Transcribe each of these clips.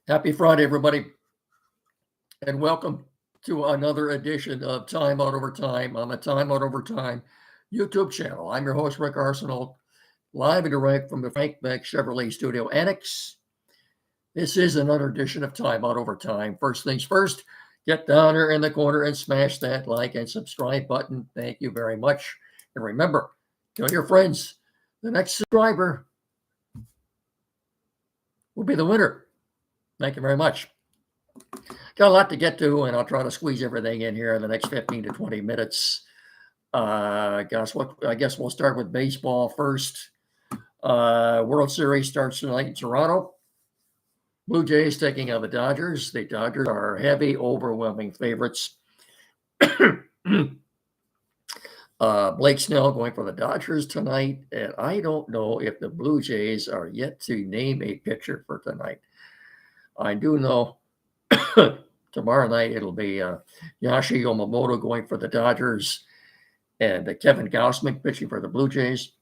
Happy Friday, everybody, and welcome to another edition of Time Out Over Time on the Time Out Over Time YouTube channel. I'm your host, Rick Arsenal, live and direct from the Frank Beck Chevrolet Studio Annex. This is another edition of Time Out Over Time. First things first, get down here in the corner and smash that like and subscribe button. Thank you very much. And remember, tell your friends, the next subscriber will be the winner. Thank you very much. Got a lot to get to, and I'll try to squeeze everything in here in the next 15 to 20 minutes. I guess we'll start with baseball first. World Series starts tonight in Toronto. Blue Jays taking on the Dodgers. The Dodgers are heavy, overwhelming favorites. Blake Snell going for the Dodgers tonight, and I don't know if the Blue Jays are yet to name a pitcher for tonight. I do know tomorrow night it'll be Yashi Yamamoto going for the Dodgers and Kevin Gausman pitching for the Blue Jays.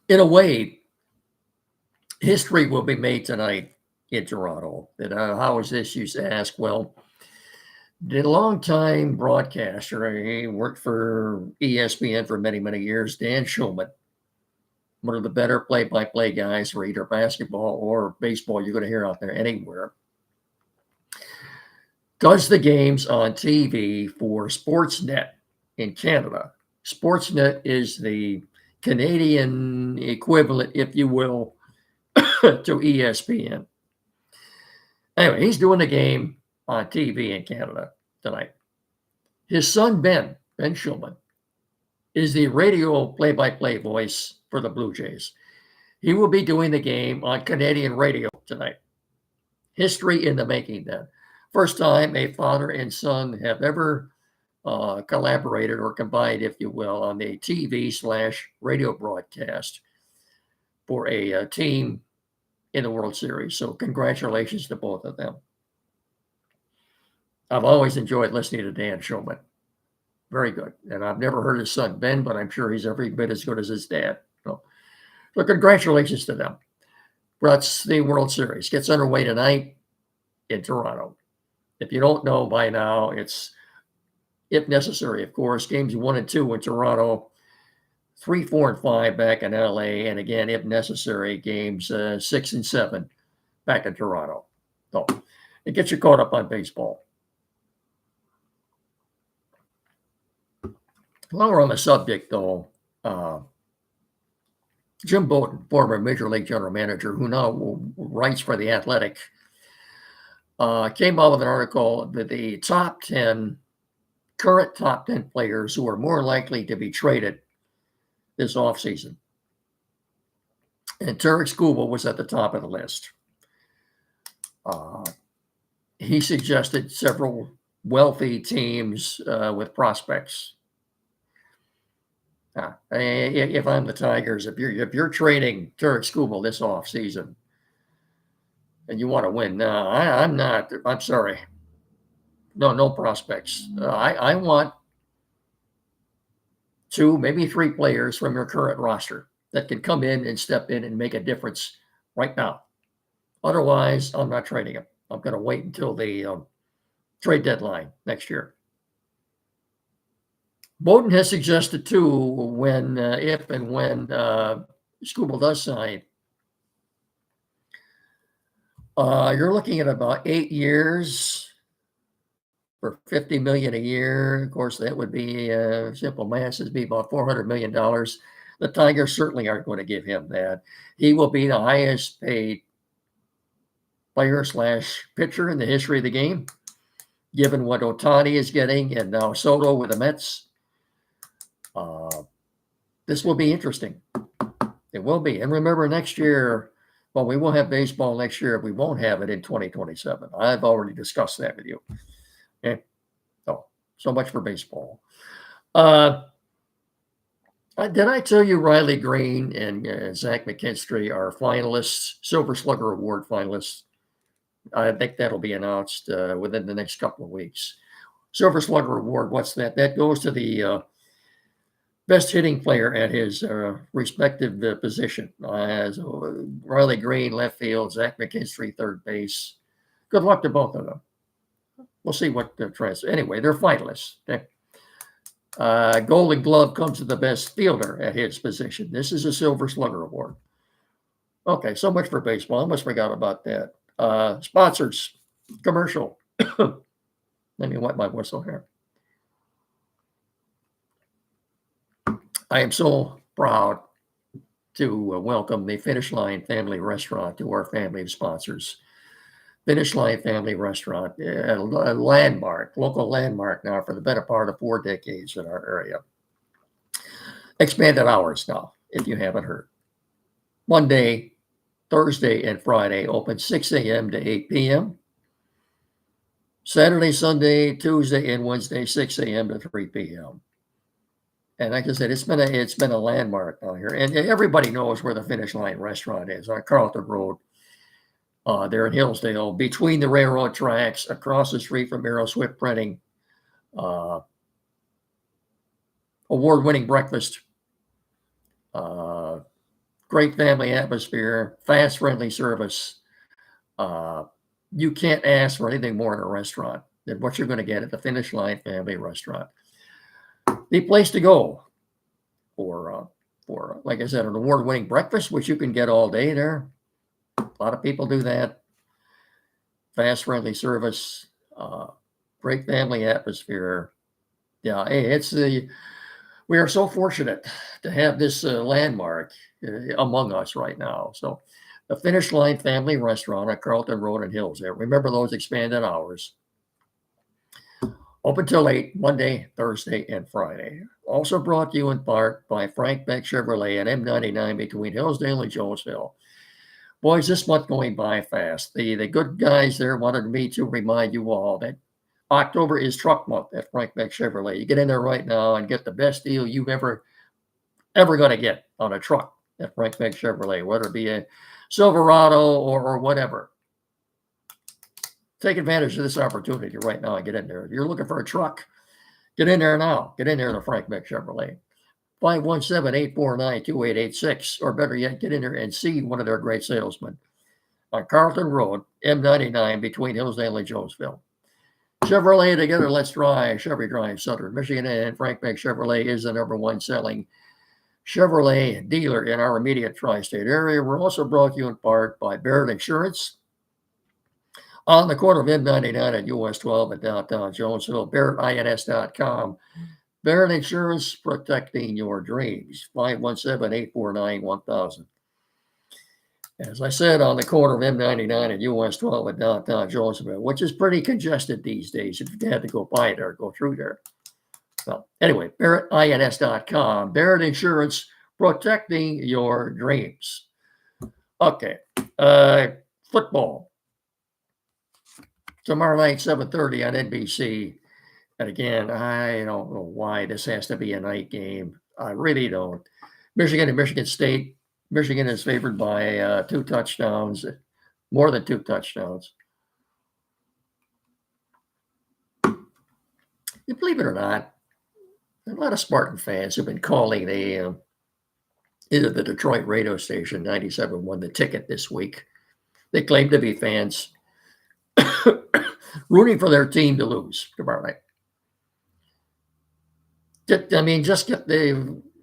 In a way, history will be made tonight in Toronto. And how is this, you ask? Well, the longtime broadcaster, he worked for ESPN for many, many years, Dan Schulman, one of the better play-by-play guys for either basketball or baseball you're going to hear out there anywhere, does the games on TV for Sportsnet in Canada. Sportsnet is the Canadian equivalent, if you will, to ESPN. Anyway, he's doing the game on TV in Canada tonight. His son, Ben Schulman, is the radio play-by-play voice for the Blue Jays. He will be doing the game on Canadian radio tonight. History in the making then. First time a father and son have ever collaborated or combined, if you will, on a TV/radio broadcast for a team in the World Series. So congratulations to both of them. I've always enjoyed listening to Dan Schulman. Very good. And I've never heard his son, Ben, but I'm sure he's every bit as good as his dad. So congratulations to them. That's the World Series. Gets underway tonight in Toronto. If you don't know by now, it's, if necessary, of course, games 1 and 2 in Toronto, 3, 4, and 5 back in LA, and again, if necessary, games 6 and 7 back in Toronto. So it gets you caught up on baseball. While we're on the subject, though, Jim Bowden, former Major League General Manager, who now writes for The Athletic, came out with an article that the current top 10 players who are more likely to be traded this offseason. And Tarek Skubal was at the top of the list. He suggested several wealthy teams with prospects. If I'm the Tigers, if you're trading Tarek Skubal this offseason and you want to win, I'm not. I'm sorry. No prospects. I want 2, maybe 3 players from your current roster that can come in and step in and make a difference right now. Otherwise, I'm not trading them. I'm going to wait until the trade deadline next year. Bowden has suggested, too, when, if and when Skubal does sign, you're looking at about 8 years for $50 million a year. Of course, that would be simple math, would be about $400 million. The Tigers certainly aren't going to give him that. He will be the highest paid player/pitcher in the history of the game, given what Ohtani is getting and now Soto with the Mets. This will be interesting. It will be. And remember, next year, well, we won't have baseball next year. We won't have it in 2027. I've already discussed that with you. Okay. So much for baseball. Did I tell you Riley Green and Zach McKinstry are finalists, Silver Slugger Award finalists? I think that'll be announced within the next couple of weeks. Silver Slugger Award, what's that? That goes to the best hitting player at his respective position. As Riley Green, left field, Zach McKinstry, third base. Good luck to both of them. We'll see what the trans. Anyway, they're finalists. Okay. Golden Glove comes to the best fielder at his position. This is a Silver Slugger Award. Okay, so much for baseball. I almost forgot about that. Sponsors, commercial. Let me wipe my whistle here. I am so proud to welcome the Finish Line Family Restaurant to our family of sponsors. Finish Line Family Restaurant, a landmark, local landmark now for the better part of 4 decades in our area. Expanded hours now, if you haven't heard. Monday, Thursday, and Friday open 6 a.m. to 8 p.m. Saturday, Sunday, Tuesday, and Wednesday, 6 a.m. to 3 p.m. And like I said, it's been a landmark out here, and everybody knows where the Finish Line Restaurant is on Carlton Road. There in Hillsdale, between the railroad tracks, across the street from Arrow Swift Printing. Award-winning breakfast, great family atmosphere, fast, friendly service. You can't ask for anything more in a restaurant than what you're going to get at the Finish Line Family Restaurant. The place to go for like I said, an award-winning breakfast, which you can get all day there. A lot of people do that. Fast, friendly service, great family atmosphere. Yeah, we are so fortunate to have this landmark among us right now. So the Finish Line Family Restaurant at Carlton Road in Hillsdale. Remember those expanded hours. Open till 8, Monday, Thursday, and Friday. Also brought to you in part by Frank Beck Chevrolet at M99 between Hillsdale and Jonesville. Boys, this month going by fast. The good guys there wanted me to remind you all that October is truck month at Frank Beck Chevrolet. You get in there right now and get the best deal you've ever going to get on a truck at Frank Beck Chevrolet, whether it be a Silverado or whatever. Take advantage of this opportunity right now and get in there. If you're looking for a truck, get in there now. Get in there to Frank Beck Chevrolet. 517-849-2886, or better yet, get in there and see one of their great salesmen on Carlton Road, M99 between Hillsdale and Jonesville. Chevrolet together, let's drive. Chevy Drive, Southern Michigan, and Frank Beck Chevrolet is the #1 selling Chevrolet dealer in our immediate tri-state area. We're also brought to you in part by Barrett Insurance on the corner of M99 and US 12 in downtown Jonesville. BarrettINS.com. Barrett Insurance, protecting your dreams. 517-849-1000. As I said, on the corner of M99 and US 12 in downtown Jonesville, which is pretty congested these days if you had to go by there, go through there. Well, anyway, BarrettINS.com. Barrett Insurance, protecting your dreams. Okay. Football. Tomorrow night, 7:30 on NBC. And again, I don't know why this has to be a night game. I really don't. Michigan and Michigan State. Michigan is favored by 2 touchdowns, more than 2 touchdowns. You believe it or not, a lot of Spartan fans have been calling either the Detroit radio station 97 won the ticket this week. They claim to be fans rooting for their team to lose tomorrow night.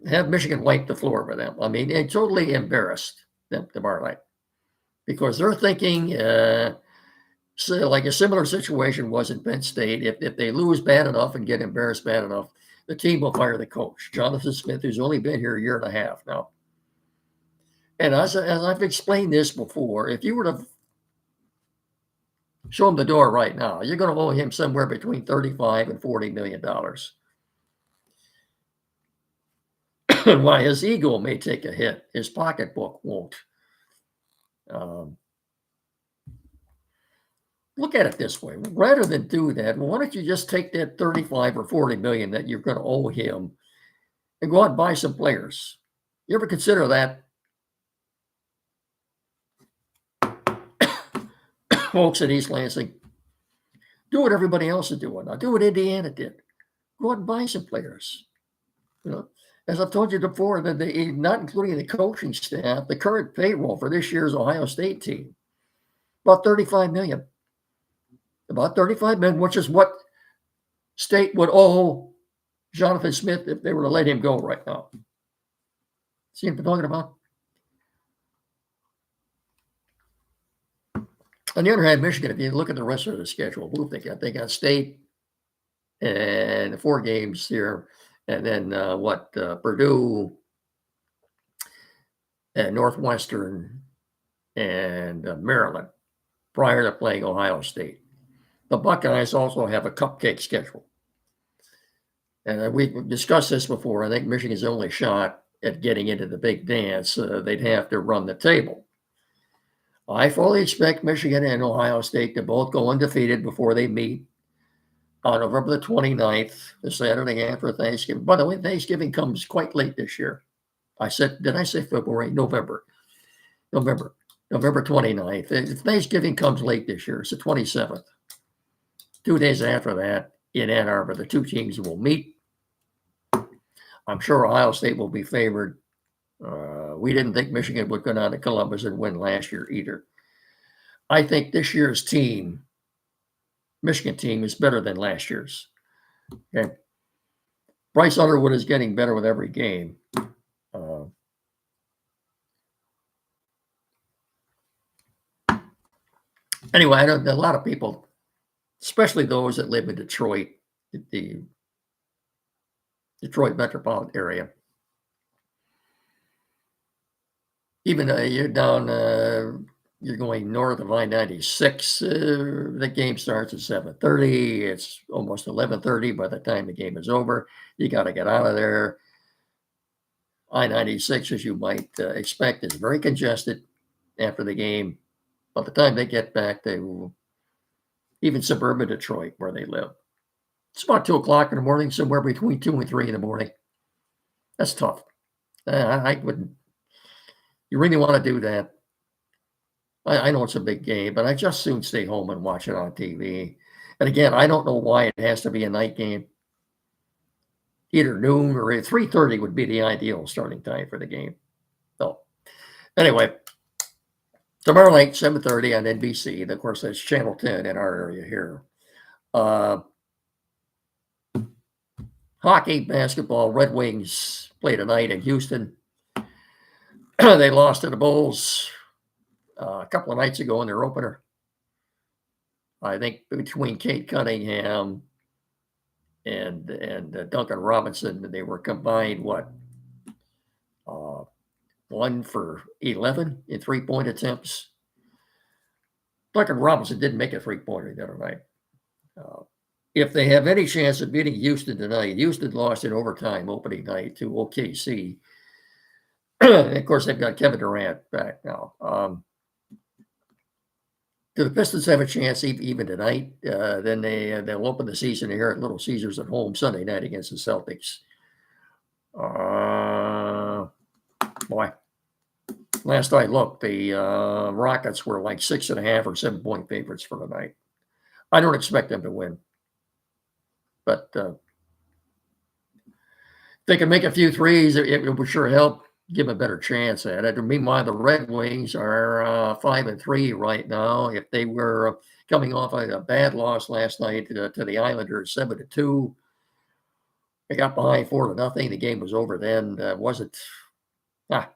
Have Michigan wipe the floor with them. And totally embarrassed them tomorrow night because they're thinking like a similar situation was in Penn State. If they lose bad enough and get embarrassed bad enough, the team will fire the coach, Jonathan Smith, who's only been here a year and a half now. And as I've explained this before, if you were to show him the door right now, you're going to owe him somewhere between $35 and $40 million. And why his ego may take a hit, his pocketbook won't. Look at it this way. Rather than do that, why don't you just take that 35 or 40 million that you're going to owe him and go out and buy some players? You ever consider that? Folks at East Lansing, do what everybody else is doing. Now do what Indiana did. Go out and buy some players. As I've told you before, that they, not including the coaching staff, the current payroll for this year's Ohio State team, about 35 million. About 35 million, which is what State would owe Jonathan Smith if they were to let him go right now. See what I'm talking about? On the other hand, Michigan, if you look at the rest of the schedule, they got State and the 4 games here, and then Purdue and Northwestern and Maryland prior to playing Ohio State. The Buckeyes also have a cupcake schedule. And we've discussed this before. I think Michigan's only shot at getting into the big dance. They'd have to run the table. I fully expect Michigan and Ohio State to both go undefeated before they meet on November the 29th, the Saturday after Thanksgiving. By the way, Thanksgiving comes quite late this year. Did I say February? November 29th. Thanksgiving comes late this year. It's the 27th. 2 days after that, in Ann Arbor, the two teams will meet. I'm sure Ohio State will be favored. We didn't think Michigan would go down to Columbus and win last year either. I think this year's team, Michigan team, is better than last year's. Okay. Bryce Underwood is getting better with every game. Anyway, I know a lot of people, especially those that live in Detroit, the Detroit metropolitan area. Even you're down, you're going north of I-96. The game starts at 7:30. It's almost 11:30 by the time the game is over. You got to get out of there. I-96, as you might expect, is very congested after the game. By the time they get back to even suburban Detroit, where they live, it's about 2 o'clock in the morning, somewhere between 2 and 3 in the morning. That's tough. I wouldn't. You really want to do that? I know it's a big game, but I just soon stay home and watch it on TV. And again, I don't know why it has to be a night game. Either noon or 3:30 would be the ideal starting time for the game. So, anyway, tomorrow night, 7:30 on NBC. And of course, that's Channel 10 in our area here. Hockey, basketball, Red Wings play tonight in Houston. They lost to the Bulls a couple of nights ago in their opener. I think between Kate Cunningham and Duncan Robinson, they were combined, 1 for 11 in 3-point attempts. Duncan Robinson didn't make a 3-pointer the other night. If they have any chance of beating Houston tonight, Houston lost in overtime opening night to OKC. And of course, they've got Kevin Durant back now. Do the Pistons have a chance even tonight? Then they'll open the season here at Little Caesars at home Sunday night against the Celtics. Boy, last I looked, the Rockets were like 6.5 or 7-point favorites for the night. I don't expect them to win, but they can make a few threes. It would sure help. Give them a better chance at it. Meanwhile, the Red Wings are 5-3 right now. If they were coming off a bad loss last night to the Islanders, 7-2, they got behind 4-0. The game was over then. Wasn't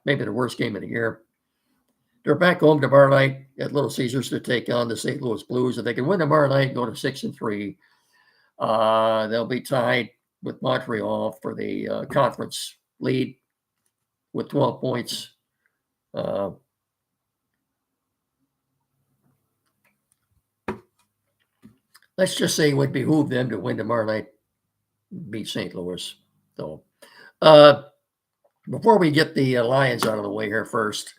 maybe the worst game of the year. They're back home tomorrow night at Little Caesars to take on the St. Louis Blues. If they can win tomorrow night and go to 6-3, they'll be tied with Montreal for the conference lead with 12 points. Let's just say it would behoove them to win tomorrow night, beat St. Louis. So, before we get the Lions out of the way here first,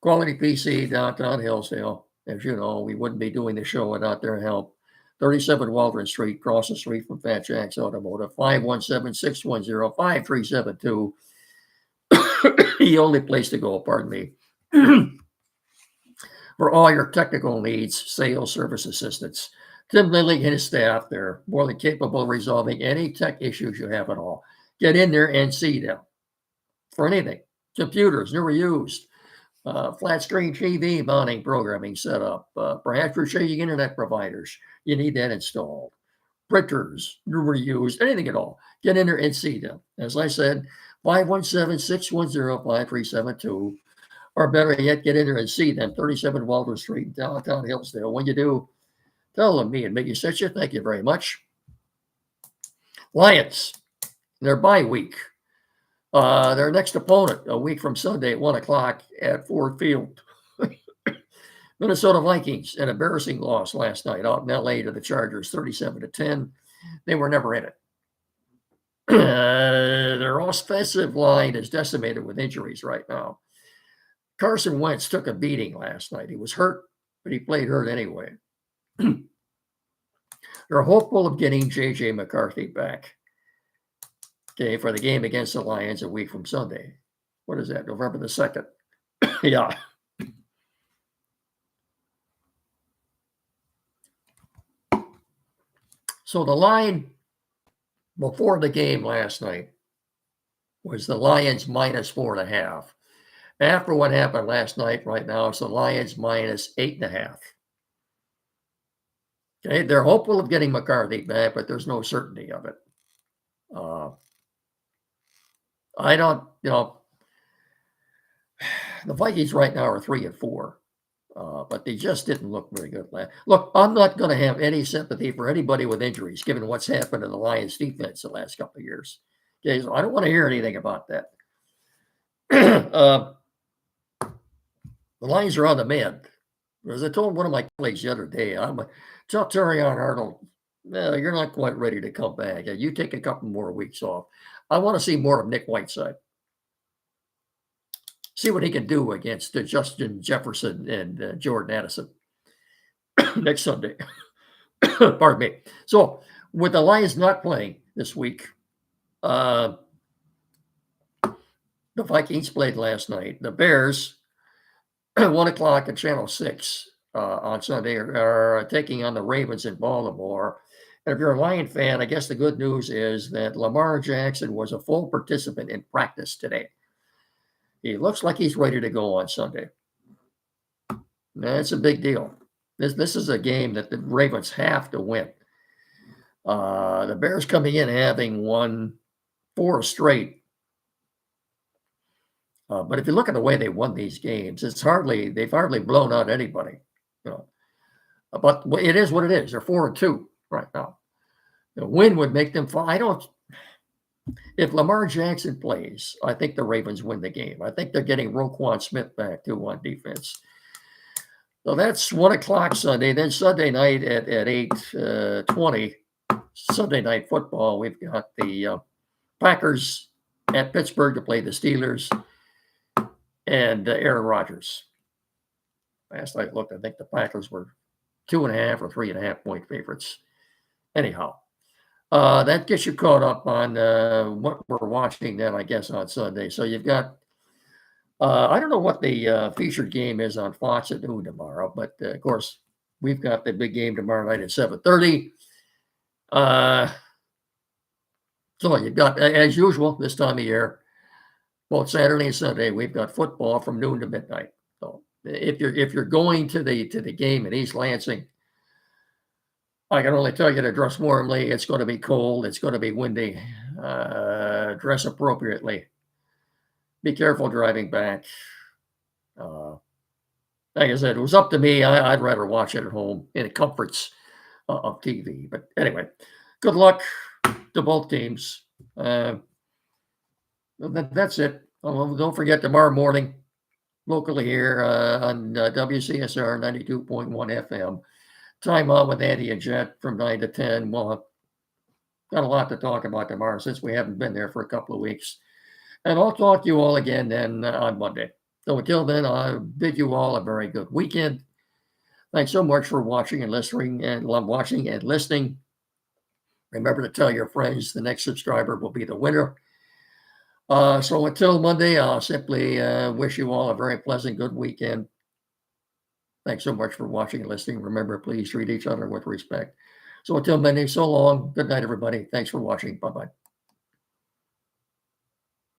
Quality PC downtown Hillsdale. As you know, we wouldn't be doing the show without their help. 37 Waldron Street, across the street from Fat Jack's Automotive, 517-610-5372. The only place to go, pardon me, for all your technical needs, sales, service assistance. Tim Lilly and his staff, they're more than capable of resolving any tech issues you have at all. Get in there and see them. for anything. Computers, never used. Flat screen TV mounting programming set up. Perhaps you're changing internet providers. You need that installed. Printers, never used, anything at all. Get in there and see them. As I said, 517-610-5372. Or better yet, get in there and see them. 37 Walter Street, downtown Hillsdale. When you do, tell them me and Mickey sent you. Thank you very much. Lions, their bye week. Their next opponent, a week from Sunday at 1 o'clock at Ford Field. Minnesota Vikings, an embarrassing loss last night out in LA to the Chargers, 37-10. They were never in it. Their offensive line is decimated with injuries right now. Carson Wentz took a beating last night. He was hurt, but he played hurt anyway. They're hopeful of getting J.J. McCarthy back. Okay, for the game against the Lions a week from Sunday. What is that, November the 2nd? Yeah. So the line before the game last night was the Lions -4.5. After what happened last night, right now, it's the Lions -8.5. Okay, they're hopeful of getting McCarthy back, but there's no certainty of it. I don't, the Vikings right now are 3-4, but they just didn't look very good. Look, I'm not going to have any sympathy for anybody with injuries, given what's happened to the Lions defense the last couple of years. Okay, so I don't want to hear anything about that. The Lions are on the mend. As I told one of my colleagues the other day, tell Terry Arnold, no, you're not quite ready to come back. You take a couple more weeks off. I want to see more of Nick Whiteside. See what he can do against Justin Jefferson and Jordan Addison next Sunday. Pardon me. So, with the Lions not playing this week, the Vikings played last night. The Bears, 1 o'clock at Channel 6 on Sunday, are taking on the Ravens in Baltimore. And if you're a Lion fan, I guess the good news is that Lamar Jackson was a full participant in practice today. He looks like he's ready to go on Sunday. That's a big deal. This is a game that the Ravens have to win. The Bears coming in having won 4 straight. But if you look at the way they won these games, they've hardly blown out anybody. But it is what it is. They're 4-2 right now. The win would make them fall. If Lamar Jackson plays, I think the Ravens win the game. I think they're getting Roquan Smith back too on defense. So that's 1 o'clock Sunday. Then Sunday night at 8:20, Sunday night football. We've got the Packers at Pittsburgh to play the Steelers and Aaron Rodgers. Last night looked, I think the Packers were 2.5 or 3.5 point favorites. Anyhow, that gets you caught up on what we're watching then, I guess, on Sunday. So you've got, I don't know what the featured game is on Fox at noon tomorrow, but of course, we've got the big game tomorrow night at 7:30. So you've got, as usual, this time of year, both Saturday and Sunday, we've got football from noon to midnight. So if you're going to the game in East Lansing, I can only tell you to dress warmly. It's going to be cold. It's going to be windy. Dress appropriately. Be careful driving back. Like I said, it was up to me. I'd rather watch it at home in the comforts of TV. But anyway, good luck to both teams. That's it. Don't forget tomorrow morning, locally here on WCSR 92.1 FM. Time on with Andy and Jet from 9 to 10. We'll have got a lot to talk about tomorrow since we haven't been there for a couple of weeks. And I'll talk to you all again then on Monday. So until then, I bid you all a very good weekend. Thanks so much for watching and listening. Remember to tell your friends the next subscriber will be the winner. So until Monday, I'll simply wish you all a very pleasant, good weekend. Thanks so much for watching and listening. Remember, please treat each other with respect. So until Monday, so long. Good night, everybody. Thanks for watching. Bye-bye.